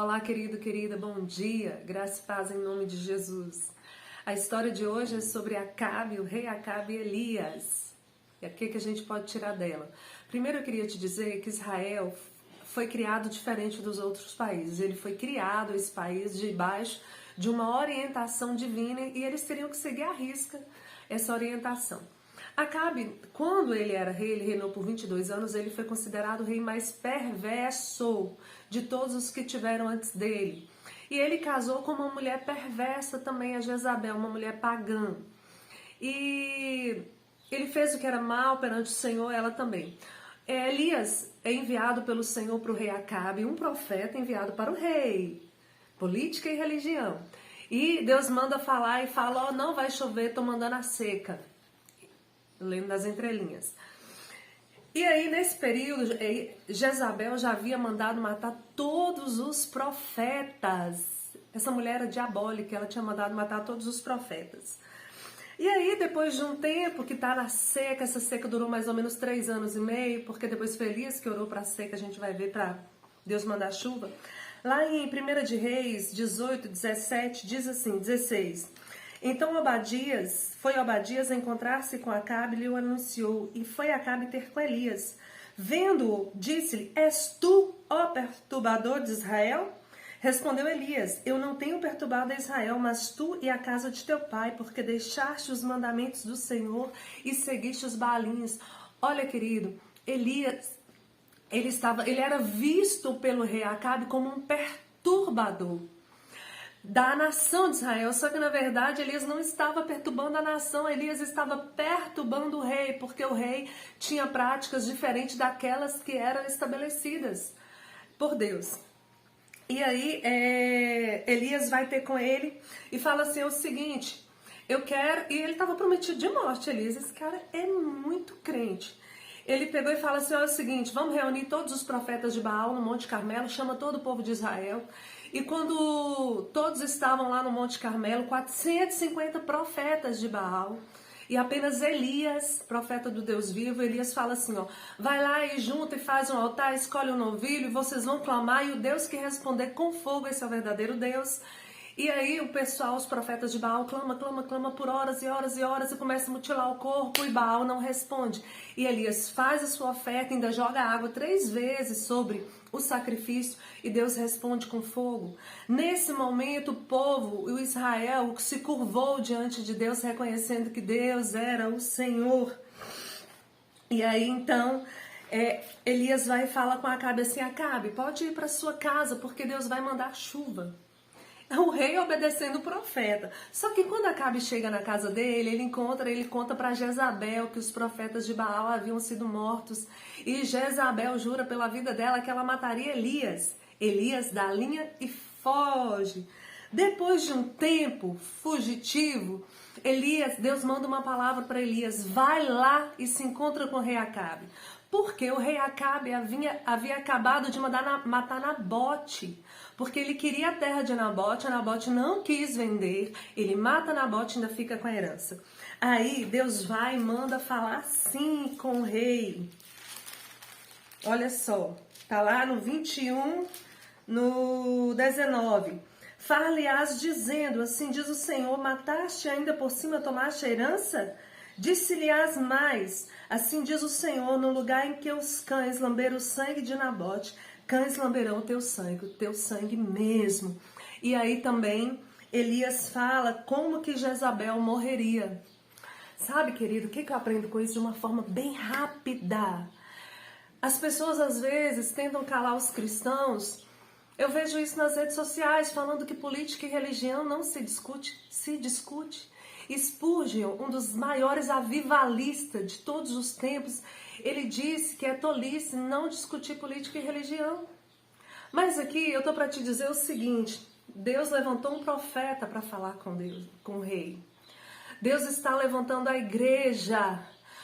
Olá, querido, querida, bom dia, graça e paz em nome de Jesus. A história de hoje é sobre Acabe, o rei Acabe e Elias. E o que a gente pode tirar dela? Primeiro eu queria te dizer que Israel foi criado diferente dos outros países. Ele foi criado, esse país, debaixo de uma orientação divina e eles teriam que seguir à risca essa orientação. Acabe, quando ele era rei, ele reinou por 22 anos, ele foi considerado o rei mais perverso de todos os que tiveram antes dele. E ele casou com uma mulher perversa também, a Jezabel, uma mulher pagã. E ele fez o que era mal perante o Senhor, ela também. Elias é enviado pelo Senhor para o rei Acabe, um profeta enviado para o rei, política e religião. E Deus manda falar e fala, ó, não vai chover, tô mandando a seca. Lendo das entrelinhas. E aí, nesse período, Jezabel já havia mandado matar todos os profetas. Essa mulher era diabólica, ela tinha mandado matar todos os profetas. E aí, depois de um tempo que está na seca, essa seca durou mais ou menos 3 anos e meio, porque depois foi Elias que orou para a seca, a gente vai ver para Deus mandar chuva. Lá em 1 de Reis 18, 17, diz assim, 16... Então foi Obadias encontrar-se com Acabe e lhe o anunciou, e foi Acabe ter com Elias. Vendo-o, disse-lhe, és tu, ó perturbador de Israel? Respondeu Elias, eu não tenho perturbado a Israel, mas tu e a casa de teu pai, porque deixaste os mandamentos do Senhor e seguiste os baalinhos. Olha, querido, Elias, ele era visto pelo rei Acabe como um perturbador da nação de Israel, só que na verdade Elias não estava perturbando a nação, Elias estava perturbando o rei, porque o rei tinha práticas diferentes daquelas que eram estabelecidas por Deus. E aí Elias vai ter com ele e fala assim, o seguinte, eu quero, e ele estava prometido de morte, Elias, esse cara é muito crente. Ele pegou e fala assim, é o seguinte, vamos reunir todos os profetas de Baal no Monte Carmelo, chama todo o povo de Israel. E quando todos estavam lá no Monte Carmelo, 450 profetas de Baal, e apenas Elias, profeta do Deus vivo, Elias fala assim, ó, vai lá e junta e faz um altar, escolhe um novilho, e vocês vão clamar, e o Deus que responder com fogo, esse é o verdadeiro Deus. E aí o pessoal, os profetas de Baal, clama por horas e horas e horas e começa a mutilar o corpo e Baal não responde. E Elias faz a sua oferta, ainda joga água 3 vezes sobre o sacrifício e Deus responde com fogo. Nesse momento o povo, o Israel, se curvou diante de Deus reconhecendo que Deus era o Senhor. E aí então Elias vai e fala com Acabe assim, Acabe, pode ir para sua casa porque Deus vai mandar chuva. O rei obedecendo o profeta. Só que quando Acabe chega na casa dele, ele conta para Jezabel que os profetas de Baal haviam sido mortos. E Jezabel jura pela vida dela que ela mataria Elias. Elias dá a linha e foge. Depois de um tempo fugitivo, Deus manda uma palavra para Elias. Vai lá e se encontra com o rei Acabe. Porque o rei Acabe havia acabado de matar Nabote. Porque ele queria a terra de Nabote, a Nabote não quis vender, ele mata Nabote e ainda fica com a herança. Aí Deus vai e manda falar assim com o rei. Olha só, tá lá no 21, no 19. Far-lhe-ás dizendo, assim diz o Senhor, mataste ainda por cima, tomaste a herança? Disse-lhe-ás mais, assim diz o Senhor, no lugar em que os cães lamberam o sangue de Nabote, cães lamberão o teu sangue mesmo. E aí também Elias fala como que Jezabel morreria. Sabe, querido, o que eu aprendo com isso de uma forma bem rápida? As pessoas às vezes tentam calar os cristãos. Eu vejo isso nas redes sociais, falando que política e religião não se discute. Spurgeon, um dos maiores avivalistas de todos os tempos, ele disse que é tolice não discutir política e religião. Mas aqui eu estou para te dizer o seguinte, Deus levantou um profeta para falar com Deus, com o rei. Deus está levantando a igreja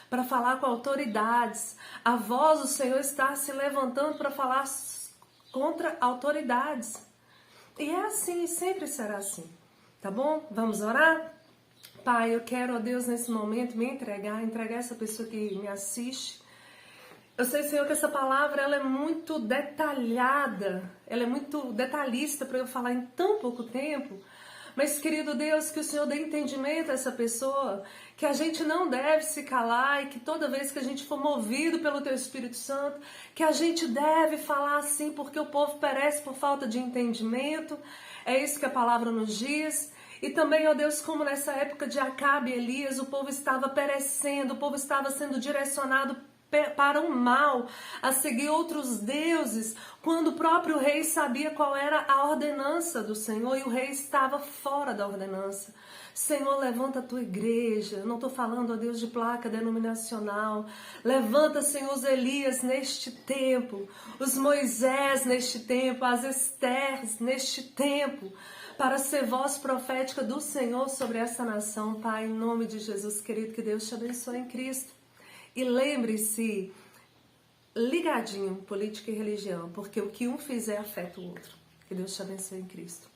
para falar com autoridades. A voz do Senhor está se levantando para falar contra autoridades. E é assim, sempre será assim. Tá bom? Vamos orar? Pai, eu quero, ó Deus, nesse momento me entregar essa pessoa que me assiste Eu sei, Senhor, que essa palavra ela é muito detalhada, ela é muito detalhista para eu falar em tão pouco tempo. Mas, querido Deus, que o Senhor dê entendimento a essa pessoa, que a gente não deve se calar e que toda vez que a gente for movido pelo Teu Espírito Santo, que a gente deve falar assim, porque o povo perece por falta de entendimento. É isso que a palavra nos diz. E também, ó Deus, como nessa época de Acabe e Elias, o povo estava perecendo, o povo estava sendo direcionado para o mal, a seguir outros deuses, quando o próprio rei sabia qual era a ordenança do Senhor e o rei estava fora da ordenança. Senhor, levanta a tua igreja. Eu não estou falando, ó Deus, de placa denominacional. Levanta, Senhor, os Elias neste tempo, os Moisés neste tempo, as Estéres neste tempo, para ser voz profética do Senhor sobre essa nação. Pai, em nome de Jesus, querido, que Deus te abençoe em Cristo. E lembre-se, ligadinho, política e religião, porque o que um fizer afeta o outro. Que Deus te abençoe em Cristo.